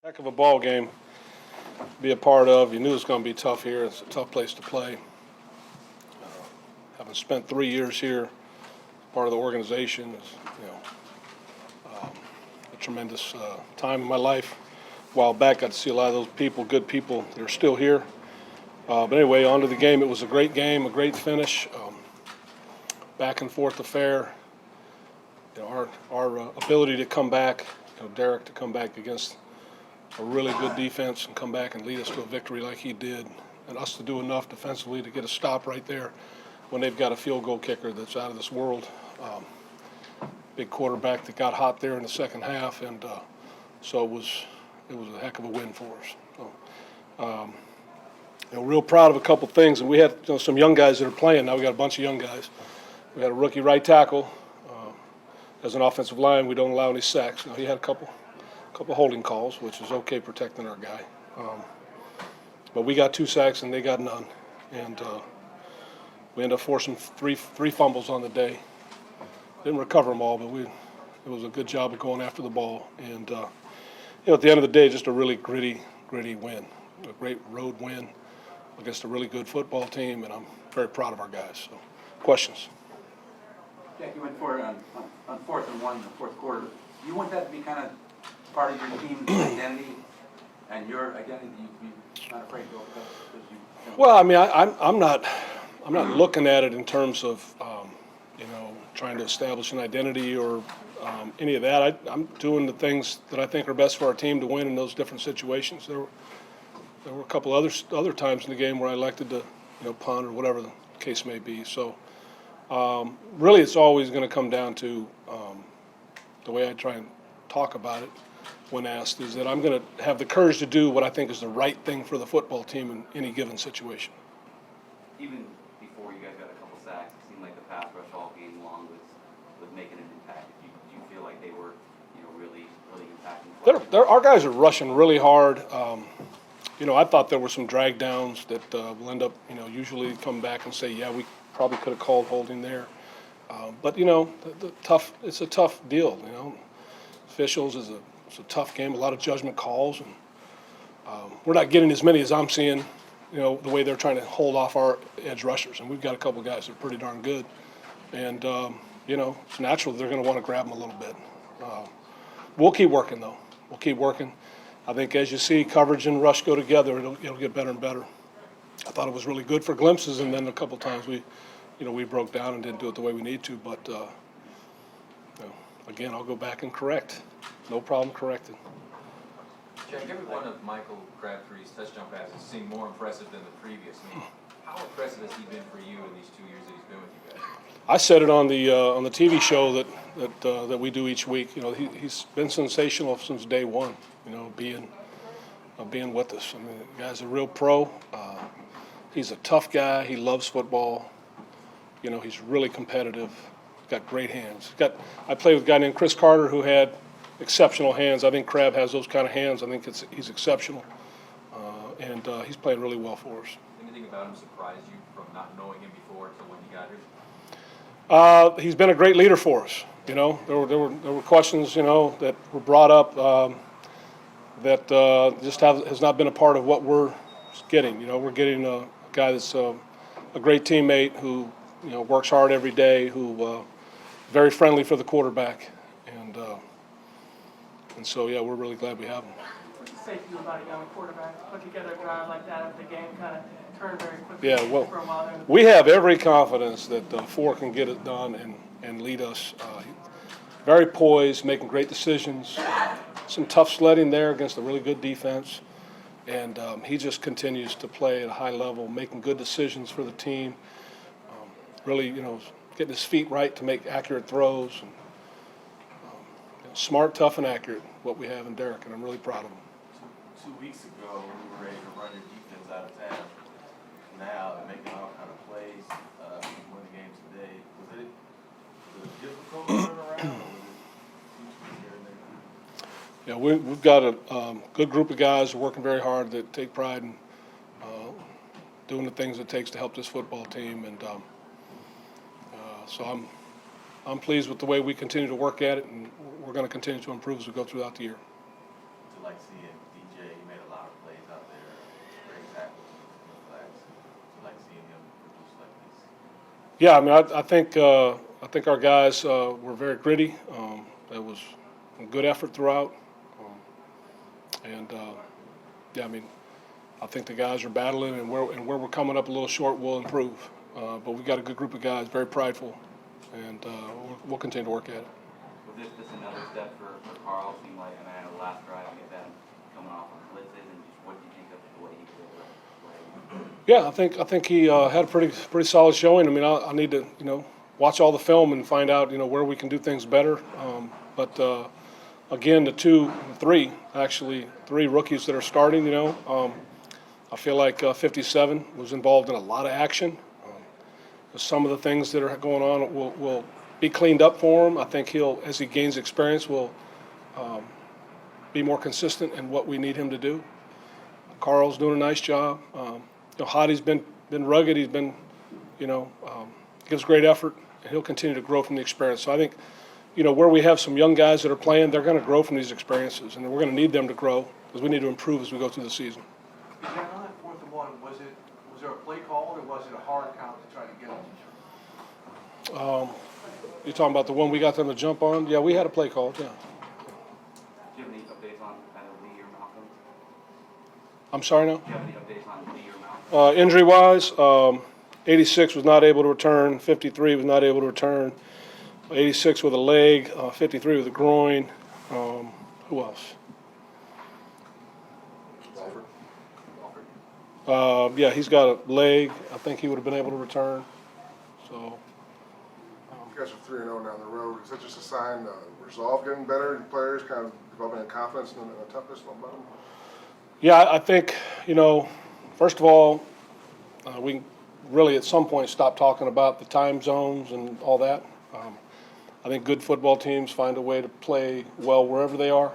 Heck of a ball game to be a part of. You knew it was going to be tough here. It's a tough place to play. Having spent 3 years here, part of the organization is, a tremendous time in my life. A while back, got to see a lot of those people, good people that are still here. But anyway, on to the game. It was a great game, a great finish, back and forth affair. Our ability to come back, Derek to come back against a really good defense and come back and lead us to a victory like he did, and us to do enough defensively to get a stop right there when they've got a field goal kicker that's out of this world. Big quarterback that got hot there in the second half, and so it was a heck of a win for us. So, real proud of a couple things, and we had some young guys that are playing now. We got a bunch of young guys. We had a rookie right tackle. As an offensive line, we don't allow any sacks. He had a couple holding calls, which is okay protecting our guy. But we got 2 sacks and they got none, and we ended up forcing three fumbles on the day. Didn't recover them all, but it was a good job of going after the ball. And at the end of the day, just a really gritty win, a great road win against a really good football team, and I'm very proud of our guys. So, questions? Jack, you went for it on 4th and 1 in the fourth quarter. Do you want that to be kind of part of your team's identity and your identity? You're not afraid to go because you. Well, I mean, I'm not looking at it in terms of trying to establish an identity or any of that. I'm doing the things that I think are best for our team to win in those different situations. There were a couple other times in the game where I elected to punt or whatever the case may be. So really, it's always going to come down to the way I try and talk about it when asked is that I'm going to have the courage to do what I think is the right thing for the football team in any given situation. Even before you guys got a couple sacks, it seemed like the pass rush all game long was making an impact. Do you feel like they were, really impacting? Our guys are rushing really hard. I thought there were some drag downs that will end up, usually come back and say, yeah, we probably could have called holding there. But it's a tough deal. Officials it's a tough game, a lot of judgment calls, and we're not getting as many as I'm seeing. The way they're trying to hold off our edge rushers, and we've got a couple guys that are pretty darn good. And it's natural they're going to want to grab them a little bit. We'll keep working though. We'll keep working. I think as you see coverage and rush go together, it'll get better and better. I thought it was really good for glimpses, and then a couple times we broke down and didn't do it the way we need to. But again, I'll go back and correct. No problem correcting. Jack, every one of Michael Crabtree's touchdown passes seemed more impressive than the previous. How impressive has he been for you in these 2 years that he's been with you guys? I said it on the TV show that we do each week. He's been sensational since day one. Being with us. I mean, the guy's a real pro. He's a tough guy. He loves football. He's really competitive. Got great hands. I played with a guy named Chris Carr who had exceptional hands. I think Crab has those kind of hands. I think he's exceptional, and he's playing really well for us. Anything about him surprised you from not knowing him before until when you got here? He's been a great leader for us. There were questions that were brought up that just has not been a part of what we're getting. We're getting a guy that's a great teammate who works hard every day, who very friendly for the quarterback, and so yeah, we're really glad we have him. What's the safety about a young quarterback? Put together a drive like that after the game kind of turned very quickly. Yeah, well, for a while there. we have every confidence that Four can get it done and lead us. Very poised, making great decisions. Some tough sledding there against a really good defense, and he just continues to play at a high level, making good decisions for the team. Really, getting his feet right to make accurate throws. And, smart, tough, and accurate, what we have in Derek, and I'm really proud of him. 2 weeks ago, we were ready to run your defense out of town. Now they're making all kind of plays to win the game today. Was it difficult to run around, or was it here and there? Yeah, we've got a good group of guys working very hard that take pride in doing the things it takes to help this football team, and so I'm pleased with the way we continue to work at it, and we're going to continue to improve as we go throughout the year. To like seeing Yeah, I mean, I think our guys were very gritty. It was a good effort throughout, and yeah, I mean, I think the guys are battling, and where we're coming up a little short, we'll improve. But we've got a good group of guys, very prideful, and we'll continue to work at it. Was this another step for Carl? Seemed like, I mean, I know the last drive you had him coming off on blitzes, and just what do you think of what he did? Yeah, I think he had a pretty solid showing. I mean, I need to watch all the film and find out where we can do things better. But again, three rookies that are starting. I feel like 57 was involved in a lot of action. Some of the things that are going on will be cleaned up for him. I think he'll, as he gains experience, will be more consistent in what we need him to do. Carl's doing a nice job. Hottie's been rugged. He's been, gives great effort, and he'll continue to grow from the experience. So I think, where we have some young guys that are playing, they're going to grow from these experiences, and we're going to need them to grow because we need to improve as we go through the season. On that 4th and 1, was there a play called or was it a hard count to try to get them? You're talking about the one we got them to jump on? Yeah, we had a play called, yeah. Do you have any updates on kind of Lee or Malcolm? I'm sorry now? Do you have any updates on Lee or Malcolm? Injury-wise, 86 was not able to return, 53 was not able to return, 86 with a leg, 53 with a groin. Who else? Yeah, he's got a leg. I think he would have been able to return. So. You guys are 3-0 down the road. Is that just a sign of resolve getting better and players kind of developing confidence and a toughness on bottom? Yeah, I think, first of all, we really at some point stop talking about the time zones and all that. I think good football teams find a way to play well wherever they are.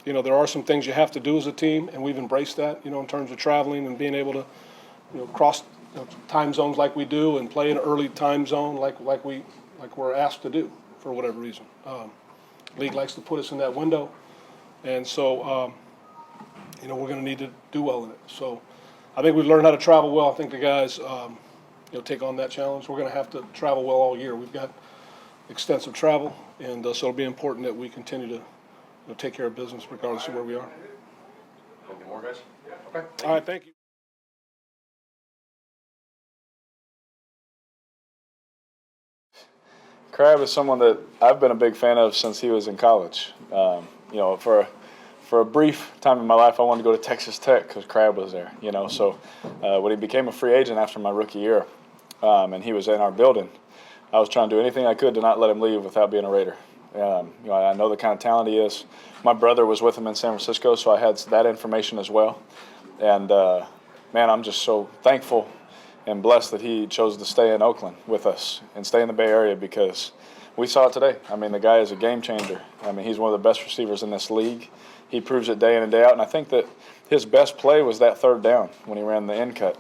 There are some things you have to do as a team, and we've embraced that, in terms of traveling and being able to, cross time zones like we do and play an early time zone like we're asked to do for whatever reason. League likes to put us in that window, and so we're going to need to do well in it. So I think we've learned how to travel well. I think the guys take on that challenge. We're going to have to travel well all year. We've got extensive travel, and so it'll be important that we continue to take care of business regardless of where we are. Okay, more guys? Okay. All right, thank you. Crab is someone that I've been a big fan of since he was in college. For a brief time in my life, I wanted to go to Texas Tech because Crab was there. So when he became a free agent after my rookie year, and he was in our building, I was trying to do anything I could to not let him leave without being a Raider. I know the kind of talent he is. My brother was with him in San Francisco, so I had that information as well. And man, I'm just so thankful and blessed that he chose to stay in Oakland with us and stay in the Bay Area because we saw it today. I mean, the guy is a game changer. I mean, he's one of the best receivers in this league. He proves it day in and day out. And I think that his best play was that third down when he ran the end cut.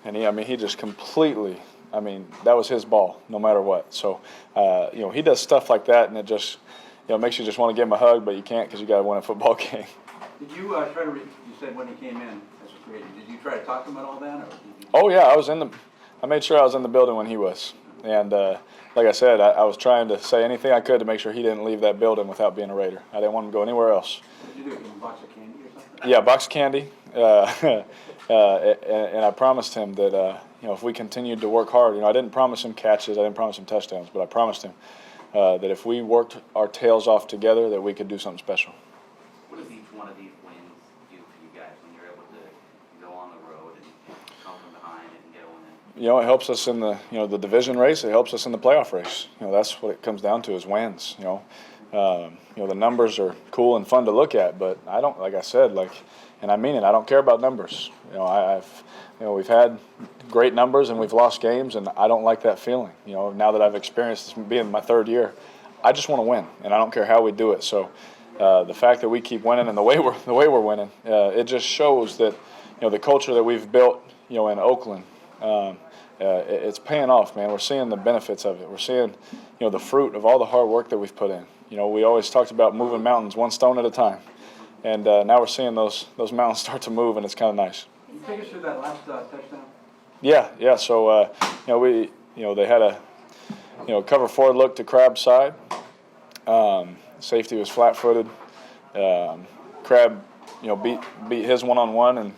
And he just completely, that was his ball no matter what. So, he does stuff like that, and it just, makes you just want to give him a hug, but you can't because you got to win a football game. Did you try to, you said when he came in as a free agent, did you try to talk to him at all then? Or did you... Oh, yeah, I made sure I was in the building when he was. And like I said, I was trying to say anything I could to make sure he didn't leave that building without being a Raider. I didn't want him to go anywhere else. What did you do? Give him a box of candy or something? Yeah, box of candy. And I promised him that, if we continued to work hard, I didn't promise him catches, I didn't promise him touchdowns, but I promised him that if we worked our tails off together, that we could do something special. What does each one of these wins do for you guys when you're able to go on the road and come from behind and get a win? It helps us in the, the division race. It helps us in the playoff race. That's what it comes down to is wins. The numbers are cool and fun to look at, but I don't, like I said, and I mean it, I don't care about numbers. We've had great numbers and we've lost games, and I don't like that feeling. Now that I've experienced this being my third year, I just want to win, and I don't care how we do it. So the fact that we keep winning and the way we're winning, it just shows that the culture that we've built in Oakland, it's paying off, man. We're seeing the benefits of it. We're seeing the fruit of all the hard work that we've put in. We always talked about moving mountains one stone at a time, and now we're seeing those mountains start to move, and it's kind of nice. Can you take us through that last touchdown? Yeah. So they had a cover forward look to Crab's side. Safety was flat-footed. Crab, beat his one-on-one and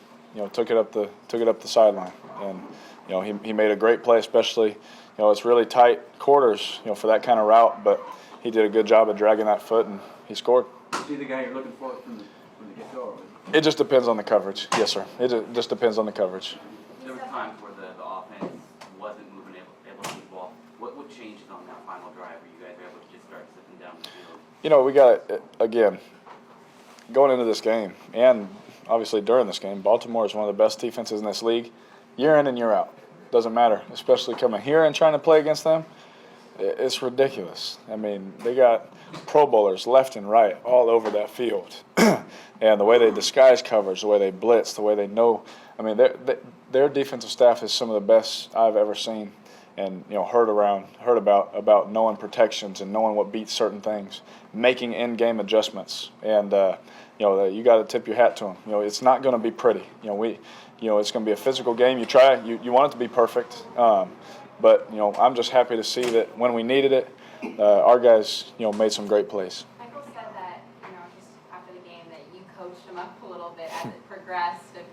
took it up the sideline. And he made a great play, especially it's really tight quarters for that kind of route, but he did a good job of dragging that foot and he scored. Is he the guy you're looking for from the get-go? It just depends on the coverage. Yes, sir. Just depends on the coverage. There were times where the offense wasn't moving, able to move the ball. What changed on that final drive where you guys were able to just start slipping down the field? We got, again, going into this game and obviously during this game, Baltimore is one of the best defenses in this league year in and year out. Doesn't matter, especially coming here and trying to play against them. It's ridiculous. I mean, they got Pro Bowlers left and right all over that field. And the way they disguise coverage, the way they blitz, the way they know. I mean, their defensive staff is some of the best I've ever seen and heard about knowing protections and knowing what beats certain things, making in-game adjustments. And, you got to tip your hat to them. It's not going to be pretty. It's going to be a physical game. You try, you want it to be perfect. But I'm just happy to see that when we needed it, our guys, made some great plays. Michael said that, just after the game, that you coached him up a little bit as it progressed. And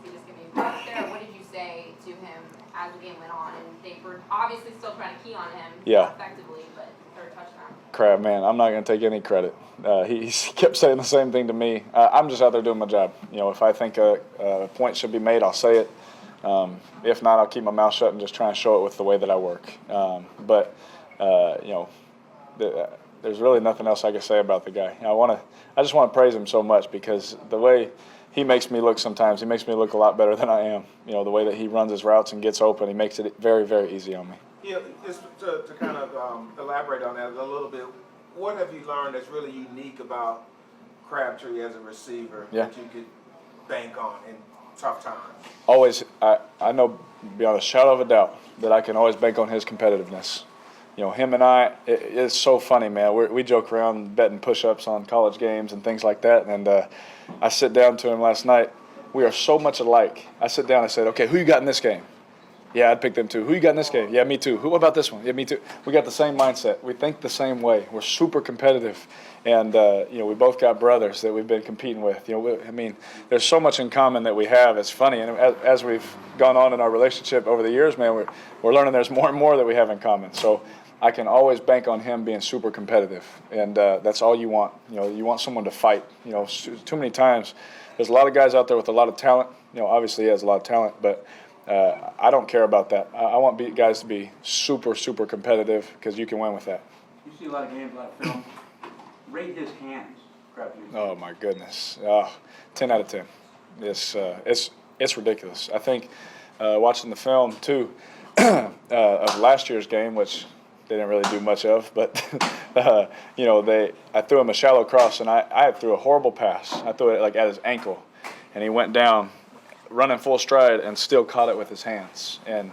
he just giving you back there. What did you say to him as the game went on? And they were obviously still trying to key on him effectively, but third touchdown. Crab, man, I'm not going to take any credit. He kept saying the same thing to me. I'm just out there doing my job. If I think a point should be made, I'll say it. If not, I'll keep my mouth shut and just try and show it with the way that I work. There's really nothing else I can say about the guy. I just want to praise him so much because the way he makes me look sometimes, he makes me look a lot better than I am. The way that he runs his routes and gets open, he makes it very, very easy on me. Yeah, just to kind of elaborate on that a little bit, what have you learned that's really unique about Crabtree as a receiver that you could bank on in tough times? Always, I know beyond a shadow of a doubt that I can always bank on his competitiveness. Him and I, it's so funny, man. We joke around betting push-ups on college games and things like that. And I sit down to him last night. We are so much alike. I sit down and I said, okay, who you got in this game? Yeah, I'd pick them too. Who you got in this game? Yeah, me too. Who about this one? Yeah, me too. We got the same mindset. We think the same way. We're super competitive. And, we both got brothers that we've been competing with. There's so much in common that we have. It's funny. And as we've gone on in our relationship over the years, man, we're learning there's more and more that we have in common. So I can always bank on him being super competitive. And that's all you want. You want someone to fight. Too many times, there's a lot of guys out there with a lot of talent. Obviously he has a lot of talent, but I don't care about that. I want guys to be super, super competitive because you can win with that. You see a lot of games, a lot of film. Rate his hands, Crabtree. Oh my goodness, 10 out of 10. It's ridiculous. I think watching the film too of last year's game, which they didn't really do much of, but I threw him a shallow cross and I threw a horrible pass. I threw it like at his ankle, and he went down, running full stride, and still caught it with his hands. And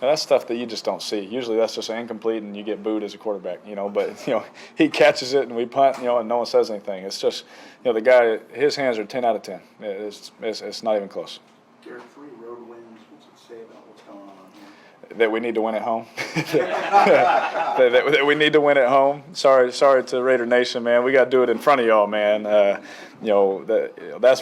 that's stuff that you just don't see. Usually that's just incomplete and you get booed as a quarterback, But, he catches it and we punt, and no one says anything. It's just, the guy, his hands are 10 out of 10. It's not even close. Derek, 3 road wins. What's it say about what's going on here? That we need to win at home. that we need to win at home. Sorry to Raider Nation, man. We got to do it in front of y'all, man. That's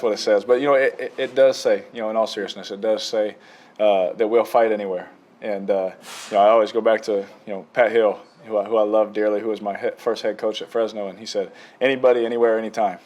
what it says. But, it does say, in all seriousness, it does say that we'll fight anywhere. And, I always go back to, Pat Hill, who I love dearly, who was my first head coach at Fresno, and he said, anybody, anywhere, anytime.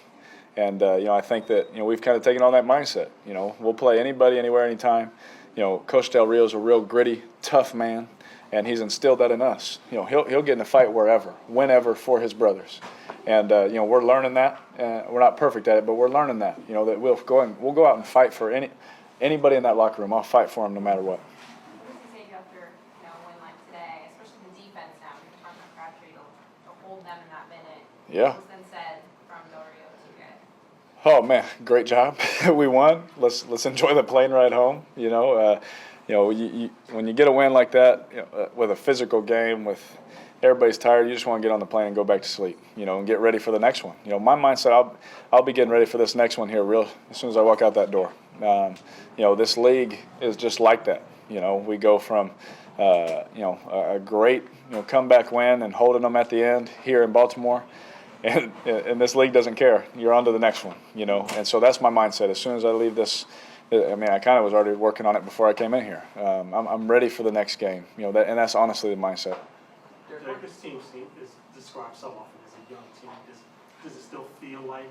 And, I think that, we've kind of taken on that mindset. We'll play anybody, anywhere, anytime. Coach Del Rio is a real gritty, tough man, and he's instilled that in us. He'll get in a fight wherever, whenever for his brothers. And, we're learning that. We're not perfect at it, but we're learning that, that we'll go out and fight for anybody in that locker room. I'll fight for them no matter what. Yeah. What's been said from Del Rio to you guys? Oh man, great job. We won. Let's enjoy the plane ride home. When you get a win like that, with a physical game, with everybody's tired, you just want to get on the plane and go back to sleep. And get ready for the next one. My mindset, I'll be getting ready for this next one here as soon as I walk out that door. This league is just like that. We go from a great comeback win and holding them at the end here in Baltimore, and this league doesn't care. You're on to the next one, And so that's my mindset. As soon as I leave this, I kind of was already working on it before I came in here. I'm ready for the next game, and that's honestly the mindset. Derek, this team is described so often as a young team. Does it still feel like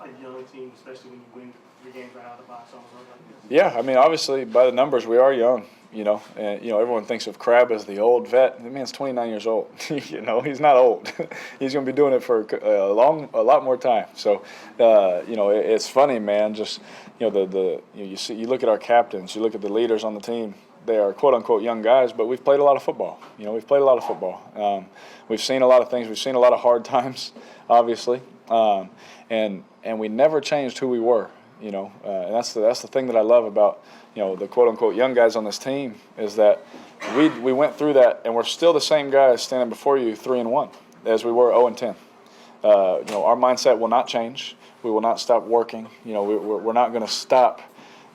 a young team, especially when you win 3 games right out of the box on a road like this? Yeah, obviously by the numbers we are young, and everyone thinks of Crab as the old vet. The man's 29 years old. He's not old. He's going to be doing it for a lot more time. So, it's funny, man. Just you look at our captains, you look at the leaders on the team. They are quote unquote young guys, but we've played a lot of football. We've played a lot of football. We've seen a lot of things. We've seen a lot of hard times, obviously, and we never changed who we were. And that's the thing that I love about the quote unquote young guys on this team is that we went through that and we're still the same guys standing before you 3-1 as we were 0-10. Our mindset will not change. We will not stop working. We're not going to stop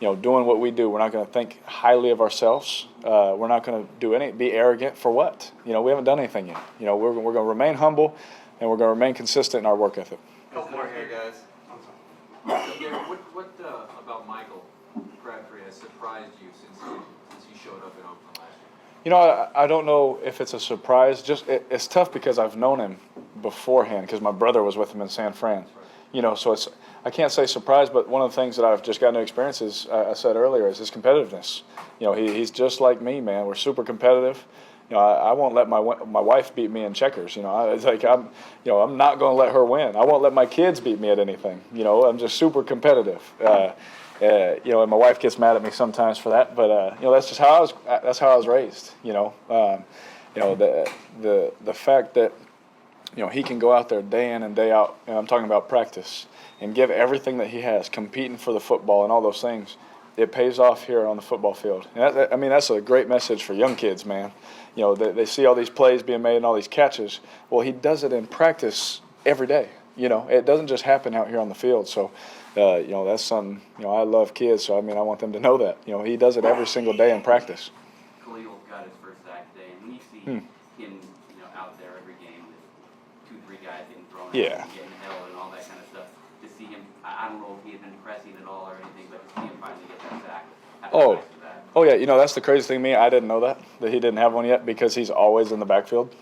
doing what we do. We're not going to think highly of ourselves. We're not going to be arrogant for what? We haven't done anything yet. We're going to remain humble and we're going to remain consistent in our work ethic. Couple more here, guys. What about Michael Crabtree has surprised you since he showed up in Oakland last year? I don't know if it's a surprise. It's tough because I've known him beforehand because my brother was with him in San Fran. So I can't say surprise, but one of the things that I've just gotten to experience is, I said earlier, is his competitiveness. He's just like me, man. We're super competitive. I won't let my wife beat me in checkers. I'm not going to let her win. I won't let my kids beat me at anything. I'm just super competitive. And my wife gets mad at me sometimes for that, but that's just how I was raised. The fact that he can go out there day in and day out, and I'm talking about practice, and give everything that he has, competing for the football and all those things. It pays off here on the football field. And that's a great message for young kids, man. They see all these plays being made and all these catches. Well, he does it in practice every day. It doesn't just happen out here on the field. So, that's something, I love kids, so I want them to know that. He does it every single day in practice. Khalil got his first sack today, and when you see him, out there every game with 2-3 guys getting thrown at him, getting held and all that kind of stuff, to see him, I don't know if he had been pressing at all or anything, but to see him finally get that sack. Oh yeah, that's the crazy thing to me. I didn't know that he didn't have one yet because he's always in the backfield.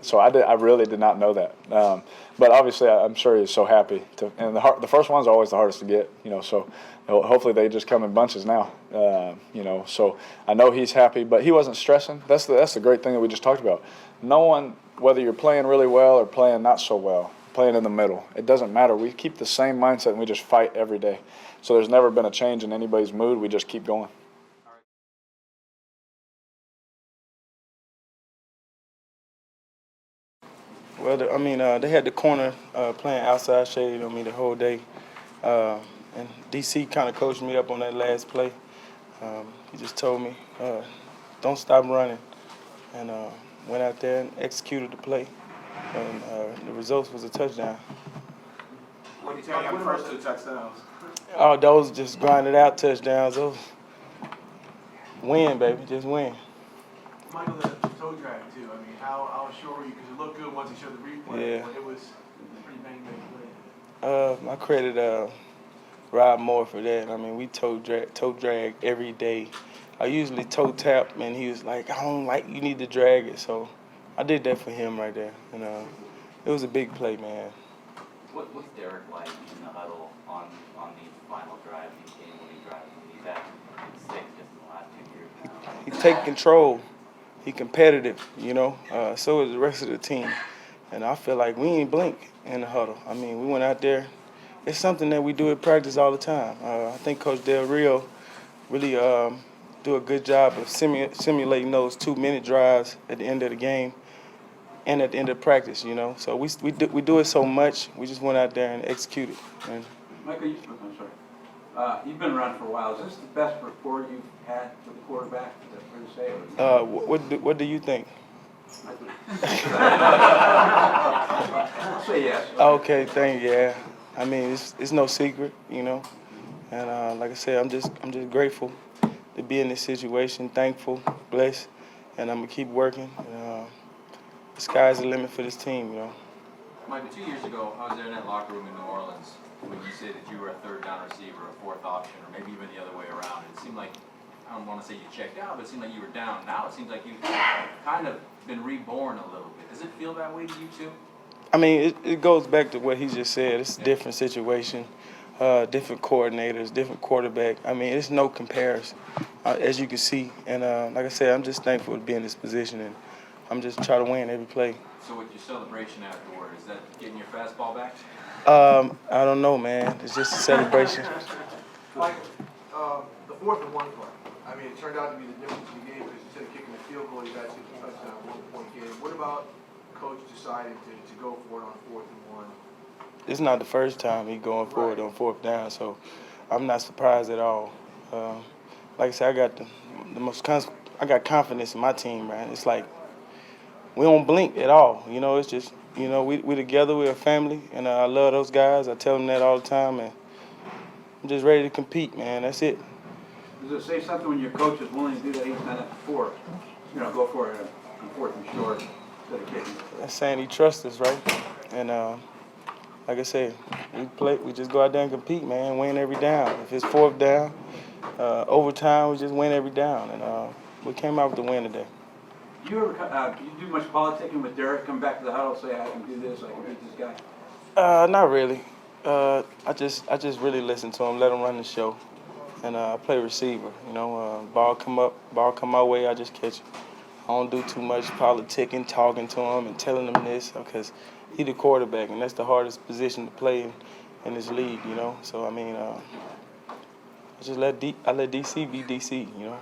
So I really did not know that. But obviously, I'm sure he's so happy to. And the first one's always the hardest to get. So hopefully they just come in bunches now. So I know he's happy, but he wasn't stressing. That's the great thing that we just talked about. No one, whether you're playing really well or playing not so well, playing in the middle, it doesn't matter. We keep the same mindset and we just fight every day. So there's never been a change in anybody's mood. We just keep going. Well, they had the corner playing outside shade on me the whole day. And DC kind of coached me up on that last play. He just told me, don't stop running. And went out there and executed the play. And the result was a touchdown. What do you tell you on the first 2 touchdowns? Oh, those just grinded out touchdowns. Those win, baby, just win. Michael, the toe drag too. How sure were you? Because it looked good once he showed the replay. Yeah. But it was a pretty bang play. I credit Rob Moore for that. We toe drag every day. I usually toe tap, and he was like, I don't like, you need to drag it. So I did that for him right there. And it was a big play, man. What's Derek like in the huddle on these final drives, these game-winning drives? He's had 6 just in the last 2 years now. He take control. He competitive, so is the rest of the team. And I feel like we ain't blink in the huddle. We went out there. It's something that we do at practice all the time. I think Coach Del Rio really do a good job of simulating those 2-minute drives at the end of the game and at the end of practice, So we do it so much, we just went out there and executed. And Michael, you've been around for a while. Is this the best rapport you've had with the quarterback? Is that fair to say? What do you think? I'll say yes. Okay, thank you. Yeah, it's no secret, And like I said, I'm just grateful to be in this situation. Thankful, blessed, and I'm gonna keep working. And, the sky's the limit for this team, you know. Michael, 2 years ago, I was there in that locker room in New Orleans when you said that you were a third down receiver, a fourth option, or maybe even the other way around. It seemed like, I don't want to say you checked out, but it seemed like you were down. Now it seems like you've kind of been reborn a little bit. Does it feel that way to you too? I mean, it goes back to what he just said. It's a different situation, different coordinators, different quarterback. I mean, it's no comparison, as you can see. And like I said, I'm just thankful to be in this position, and I'm just trying to win every play. So with your celebration afterward, is that getting your fastball back? I don't know, man. It's just a celebration. Mike, the 4th and 1 play. I mean, it turned out to be the difference in the game because instead of kicking the field goal, you guys kicked a touchdown, 1-point game. What about coach deciding to go for it on 4th and 1? It's not the first time he going for it on 4th down, so I'm not surprised at all. Like I said, I got I got confidence in my team, man. It's like we don't blink at all. You know, it's just, you know, we together, we're a family, and I love those guys. I tell them that all the time, and I'm just ready to compete, man. That's it. Does it say something when your coach is willing to do that? He's done that before. You know, go for it on 4th and short instead of kicking. That's saying he trusts us, right? And like I said, we just go out there and compete, man, win every down. If it's 4th down, overtime, we just win every down. And we came out with the win today. Do you ever you do much politicking with Derek? Come back to the huddle, say I can do this, I can beat this guy. Not really. I just really listen to him, let him run the show, and I play receiver. You know, ball come my way, I just catch it. I don't do too much politicking, talking to him and telling him this, because he the quarterback, and that's the hardest position to play in this league. You know, so I mean, I let DC be DC. You know.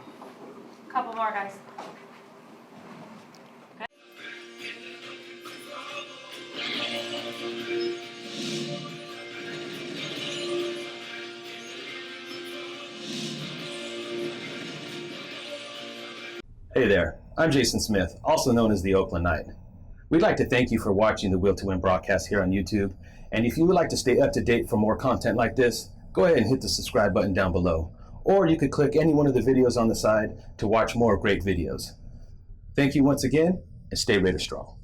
Couple more, guys. Hey there, I'm Jason Smith, also known as the Oakland Knight. We'd like to thank you for watching the Will to Win broadcast here on YouTube. And if you would like to stay up to date for more content like this, go ahead and hit the subscribe button down below. Or you could click any one of the videos on the side to watch more great videos. Thank you once again, and stay Raider strong.